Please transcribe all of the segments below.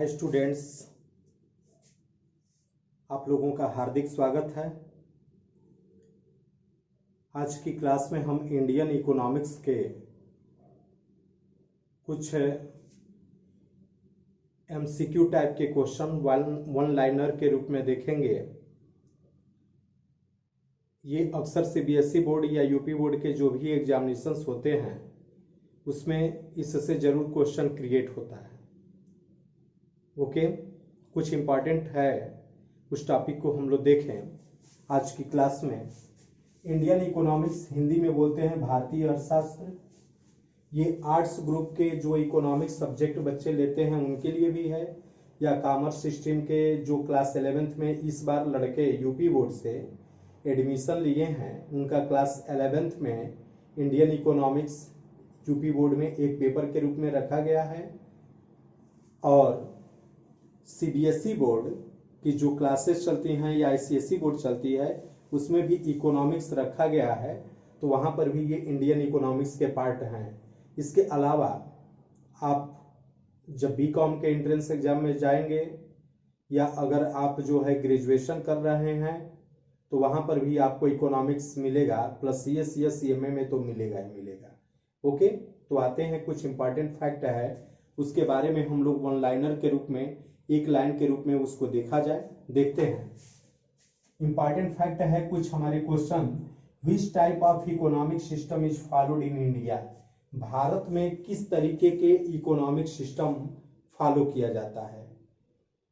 Hi students, आप लोगों का हार्दिक स्वागत है। आज की क्लास में हम इंडियन इकोनॉमिक्स के कुछ एमसीक्यू टाइप के क्वेश्चन वन लाइनर के रूप में देखेंगे। ये अक्सर सीबीएसई बोर्ड या यूपी बोर्ड के जो भी एग्जामिनेशंस होते हैं उसमें इससे जरूर क्वेश्चन क्रिएट होता है। ओके, कुछ इम्पॉर्टेंट है, उस टॉपिक को हम लोग देखें आज की क्लास में। इंडियन इकोनॉमिक्स हिंदी में बोलते हैं भारतीय अर्थशास्त्र। ये आर्ट्स ग्रुप के जो इकोनॉमिक्स सब्जेक्ट बच्चे लेते हैं उनके लिए भी है, या कॉमर्स स्ट्रीम के जो क्लास 11th में इस बार लड़के यूपी बोर्ड से एडमिशन लिए हैं उनका क्लास 11th में इंडियन इकोनॉमिक्स यूपी बोर्ड में एक पेपर के रूप में रखा गया है। और सीबीएसई बोर्ड की जो क्लासेस चलती हैं या आईसीएसई बोर्ड चलती है उसमें भी इकोनॉमिक्स रखा गया है, तो वहाँ पर भी ये इंडियन इकोनॉमिक्स के पार्ट हैं। इसके अलावा आप जब बीकॉम के एंट्रेंस एग्जाम में जाएंगे या अगर आप जो है ग्रेजुएशन कर रहे हैं तो वहाँ पर भी आपको इकोनॉमिक्स मिलेगा, प्लस सीएस या सीएमए में तो मिलेगा ही मिलेगा। ओके, तो आते हैं कुछ इंपॉर्टेंट फैक्ट है उसके बारे में हम लोग वन लाइनर के रूप में, एक लाइन के रूप में उसको देखा जाए। देखते हैं इंपॉर्टेंट फैक्ट है कुछ हमारे question. Which type of economic system is followed in India? भारत में किस तरीके के इकोनॉमिक सिस्टम फॉलो किया जाता है?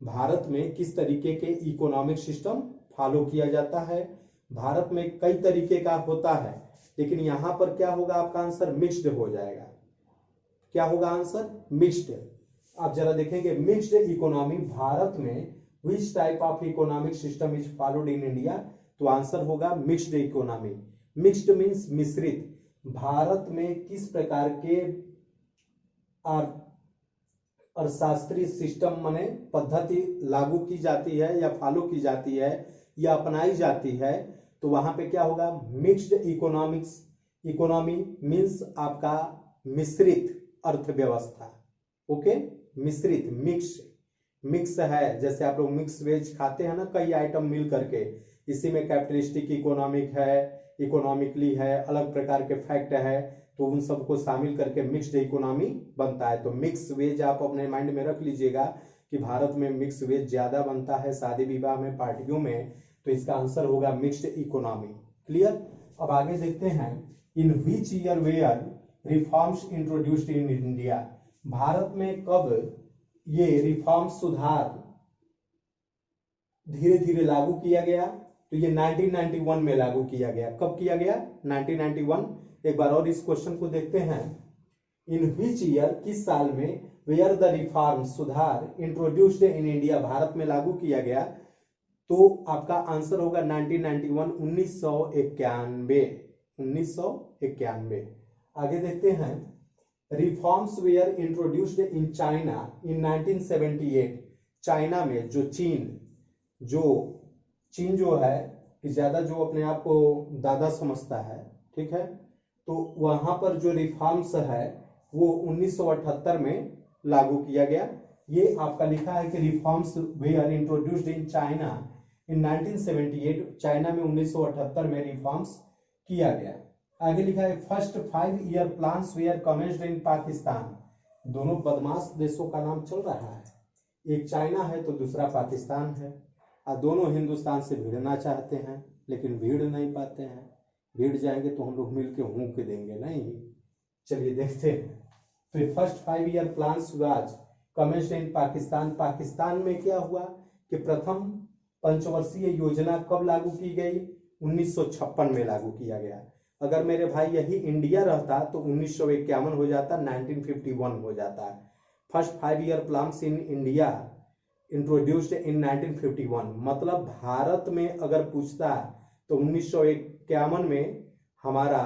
भारत में किस तरीके के इकोनॉमिक सिस्टम फॉलो किया जाता है? भारत में कई तरीके का होता है, लेकिन यहां पर क्या होगा, आपका आंसर मिक्स्ड हो जाएगा। क्या होगा आंसर? मिक्स्ड। आप जरा देखेंगे मिक्स्ड इकोनॉमी, भारत में which type of economic system is followed in India, तो आंसर होगा मिक्स्ड इकोनॉमी। मिक्स्ड मींस मिश्रित। भारत में किस प्रकार के अर्थशास्त्रीय सिस्टम माने पद्धति लागू की जाती है या फॉलो की जाती है या अपनाई जाती है, तो वहां पे क्या होगा? Mixed economics. इकोनॉमी मींस आपका मिश्रित अर्थव्यवस्था। ओके, मिश्रित, मिक्स है। जैसे आप लोग मिक्स वेज खाते हैं ना, कई आइटम मिल करके, इसी में कैपिटलिस्टिक इकोनॉमिक है, इकोनॉमिकली है, अलग प्रकार के फैक्ट है, तो उन सबको शामिल करके मिक्स्ड इकोनॉमी बनता है। तो मिक्स वेज आप अपने माइंड में रख लीजिएगा कि भारत में मिक्स वेज ज्यादा बनता है शादी विवाह में, पार्टियों में, तो इसका आंसर होगा मिक्स्ड इकोनॉमी। क्लियर? अब आगे देखते हैं, in which year were reforms introduced in India? भारत में कब ये रिफॉर्म, सुधार धीरे धीरे लागू किया गया? तो ये 1991 में लागू किया गया। कब किया गया? 1991। एक बार और इस क्वेश्चन को देखते हैं, इन विच ईयर, किस साल में, वेयर द रिफॉर्म, सुधार, इंट्रोड्यूस्ड इन इंडिया, भारत में लागू किया गया? तो आपका आंसर होगा 1991, 1991। आगे देखते हैं, reforms were introduced in China in 1978। China में जो चीन जो है कि ज्यादा जो अपने आप को दादा समझता है, ठीक है, तो वहां पर जो रिफॉर्म्स है वो 1978 में लागू किया गया। ये आपका लिखा है कि reforms were introduced in China in 1978, China में 1978 में रिफॉर्म्स किया गया। आगे लिखा है, first 5 year plans were commenced in Pakistan. दोनों बदमाश देशों का नाम चल रहा है, एक चाइना है तो दूसरा पाकिस्तान है, और दोनों हिंदुस्तान से भिड़ना चाहते हैं लेकिन भिड़ नहीं पाते हैं। भिड़ जाएंगे तो हम लोग मिलके हूं के देंगे नहीं। चलिए देखते हैं। तो first 5 year plans was commenced in Pakistan. Pakistan में क्या हुआ कि प्रथम पंचवर्षीय योजना कब लागू की गई? 1956 में लागू किया गया। अगर मेरे भाई यही इंडिया रहता तो 1951 हो जाता, 1951 हो जाता। First 5 year plans in India introduced in 1951, मतलब भारत में अगर पूछता तो 1951 में हमारा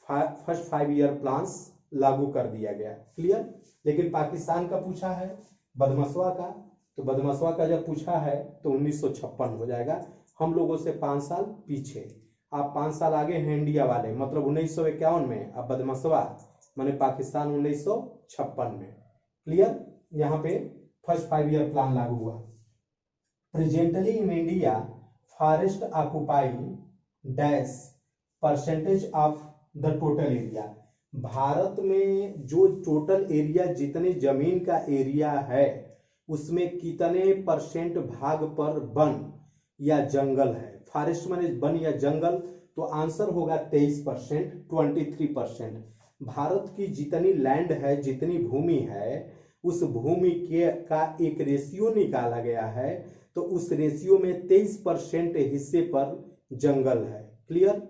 फर्स्ट 5 ईयर प्लान्स लागू कर दिया गया। क्लियर? लेकिन पाकिस्तान का पूछा है, बदमसवा का, तो बदमसवा का जब पूछा है तो 1956 हो जाएगा। हम लोगों से 5 साल पीछे, आप 5 साल आगे हैं इंडिया वाले, मतलब 1951 में, अब बदमसवा माने पाकिस्तान 1956 में। क्लियर? यहाँ पे फर्स्ट 5 ईयर प्लान लागू हुआ। Presently in India forest occupying dash percentage of the total area. Bharat में जो टोटल एरिया, जितने जमीन का एरिया है, उसमें कितने परसेंट भाग पर वन या जंगल है। फॉरेस्ट माने वन या जंगल, तो आंसर होगा 23%, 23%। भारत की जितनी लैंड है, जितनी भूमि है, उस भूमि के का एक रेशियो निकाला गया है, तो उस रेशियो में 23% हिस्से पर जंगल है। क्लियर?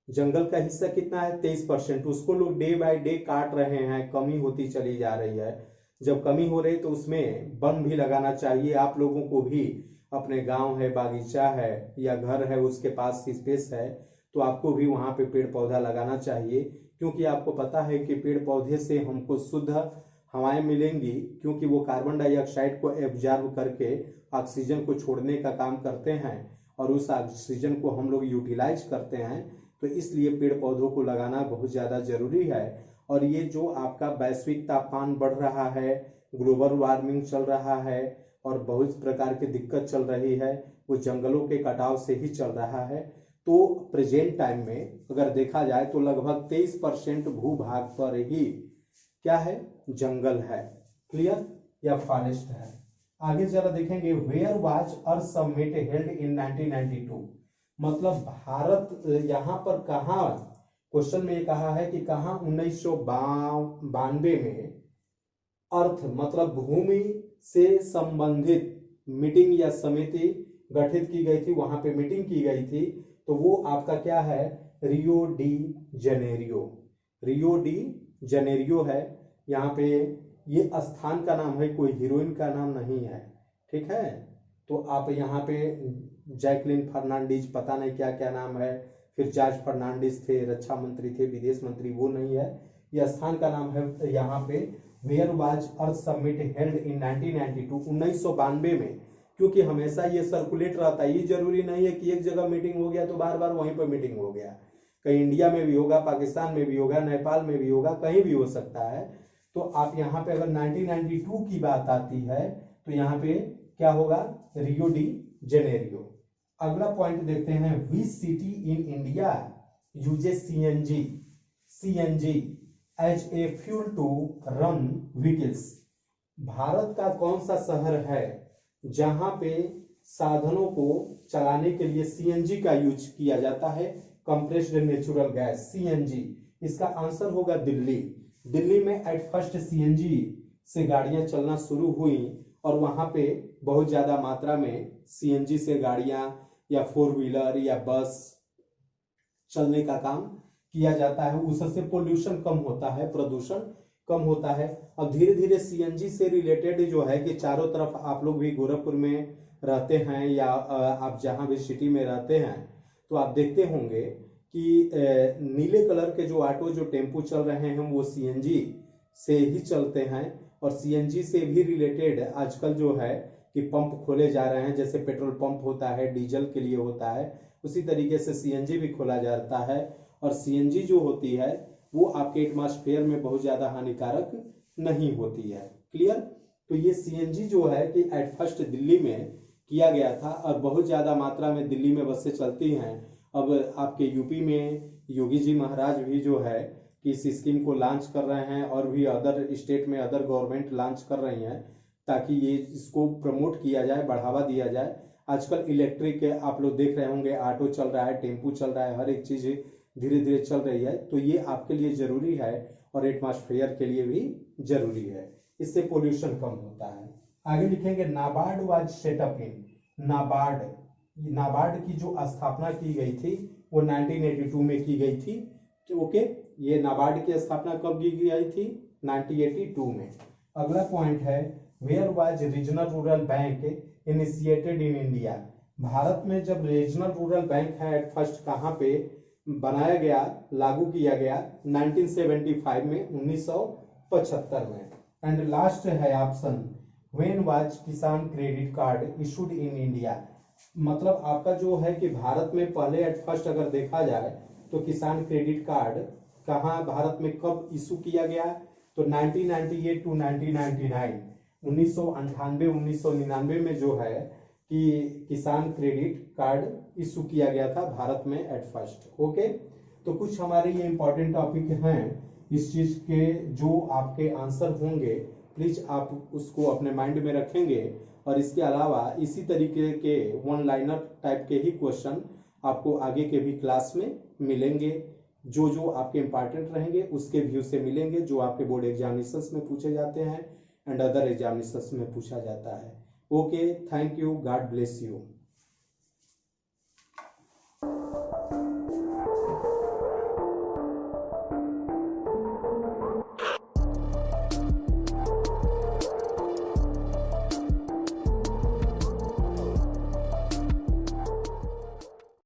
जंगल का हिस्सा कितना है? 23%। उसको लोग डे बाय डे काट रहे हैं, कमी होती चली जा रही है। जब कमी हो रही तो उसमें वन भी लगाना चाहिए। आप लोगों को भी अपने गांव है, बागीचा है या घर है, उसके पास स्पेस है, तो आपको भी वहां पे पेड़ पौधा लगाना चाहिए, क्योंकि आपको पता है कि पेड़ पौधे से हमको शुद्ध हवाएं मिलेंगी, क्योंकि वो कार्बन डाइऑक्साइड को एब्जॉर्ब करके ऑक्सीजन को छोड़ने का काम करते हैं और उस ऑक्सीजन को हम लोग यूटिलाइज करते हैं। तो इसलिए पेड़ पौधों को लगाना बहुत ज़्यादा जरूरी है। और ये जो आपका वैश्विक तापमान बढ़ रहा है, ग्लोबल वार्मिंग चल रहा है और बहुत प्रकार की दिक्कत चल रही है, वो जंगलों के कटाव से ही चल रहा है। तो प्रेजेंट टाइम में अगर देखा जाए तो लगभग 23% भूभाग पर ही क्या है? जंगल है। क्लियर? या फॉरेस्ट है। आगे जरा देखेंगे, where was earth summit held in 1992। मतलब भारत यहाँ पर कहा, क्वेश्चन में कहा है कि कहा 1992 में अर्थ मतलब भूमि से संबंधित मीटिंग या समिति गठित की गई थी, वहां पे मीटिंग की गई थी। तो वो आपका क्या है? रियो डी जेनेरियो। रियो डी जेनेरियो है। यहाँ पे ये स्थान का नाम है, कोई हीरोइन का नाम नहीं है। ठीक है? तो आप यहाँ पे जैकलिन फर्नांडीज, पता नहीं क्या क्या नाम है, फिर जॉर्ज फर्नांडिस थे, रक्षा मंत्री थे, विदेश मंत्री, वो नहीं है। यह स्थान का नाम है यहाँ पे where was earth summit held in 1992, 1992 में। क्योंकि हमेशा ये सर्कुलेट रहता है, ये जरूरी नहीं है कि एक जगह मीटिंग हो गया तो बार बार वहीं पर मीटिंग हो गया। कहीं इंडिया में भी होगा, पाकिस्तान में भी होगा, नेपाल में भी होगा, कहीं भी हो सकता है। तो आप यहाँ पे अगर 1992 की बात आती है तो यहाँ पे क्या होगा? Rio de Janeiro. अगला पॉइंट देखते हैं, which city in India uses CNG as a fuel to run vehicles. भारत का कौन सा शहर है जहां पे साधनों को चलाने के लिए सीएनजी का यूज किया जाता है? Compressed natural gas, CNG. इसका आंसर होगा दिल्ली। दिल्ली में एट फर्स्ट सीएनजी से गाड़ियां चलना शुरू हुई और वहां पे बहुत ज्यादा मात्रा में सीएनजी से गाड़ियां या 4 व्हीलर या बस चलने का काम किया जाता है। उससे पोल्यूशन कम होता है, प्रदूषण कम होता है। और धीरे धीरे सीएनजी से रिलेटेड जो है कि चारों तरफ, आप लोग भी गोरखपुर में रहते हैं या आप जहां भी सिटी में रहते हैं तो आप देखते होंगे कि नीले कलर के जो ऑटो, जो टेम्पू चल रहे हैं वो सीएनजी से ही चलते हैं। और सीएनजी से भी रिलेटेड आजकल जो है कि पंप खोले जा रहे हैं, जैसे पेट्रोल पंप होता है डीजल के लिए होता है, उसी तरीके से सीएनजी भी खोला जाता है। और सीएनजी जो होती है वो आपके एटमॉस्फेयर में बहुत ज्यादा हानिकारक नहीं होती है। क्लियर? तो ये सीएनजी जो है कि एट फर्स्ट दिल्ली में किया गया था और बहुत ज्यादा मात्रा में दिल्ली में बसें चलती हैं। अब आपके यूपी में योगी जी महाराज भी जो है कि इस स्कीम को लॉन्च कर रहे हैं और भी अदर स्टेट में अदर गवर्नमेंट लॉन्च कर रही हैं, ताकि ये इसको प्रमोट किया जाए, बढ़ावा दिया जाए। आजकल इलेक्ट्रिक आप लोग देख रहे होंगे, ऑटो चल रहा है, टेम्पू चल रहा है, हर एक चीज धीरे धीरे चल रही है। तो ये आपके लिए जरूरी है और एटमॉस्फेयर के लिए भी जरूरी है, इससे पोल्यूशन कम होता है। आगे लिखेंगे, नाबार्ड वाज सेटअप इन। नाबार्ड की जो स्थापना की गई थी वो 1982 में की गई थी। ओके, ये नाबार्ड की स्थापना कब की गई थी? 1982 में। अगला पॉइंट है, where was regional rural bank initiated in India. भारत में जब रीजनल रूरल बैंक है एट फर्स्ट कहाँ पे बनाया गया, लागू किया गया? 1975 में, 1975 में। एंड लास्ट है ऑप्शन, व्हेन वाज किसान credit card issued in India. मतलब आपका जो है कि भारत में पहले एट फर्स्ट अगर देखा जाए तो किसान क्रेडिट कार्ड कहाँ भारत में कब इशू किया गया? तो 1998 टू 1999, 1998 1999 में जो है कि किसान क्रेडिट कार्ड इशू किया गया था भारत में एट फर्स्ट। ओके, तो कुछ हमारे ये इंपॉर्टेंट टॉपिक हैं इस चीज के, जो आपके आंसर होंगे प्लीज आप उसको अपने माइंड में रखेंगे। और इसके अलावा इसी तरीके के वन लाइनर टाइप के ही क्वेश्चन आपको आगे के भी क्लास में मिलेंगे, जो जो आपके इंपॉर्टेंट रहेंगे उसके व्यू से मिलेंगे, जो आपके बोर्ड एग्जामिनेशंस में पूछे जाते हैं एंड अदर एग्जामिनेशंस में पूछा जाता है। Okay, thank you, God bless you.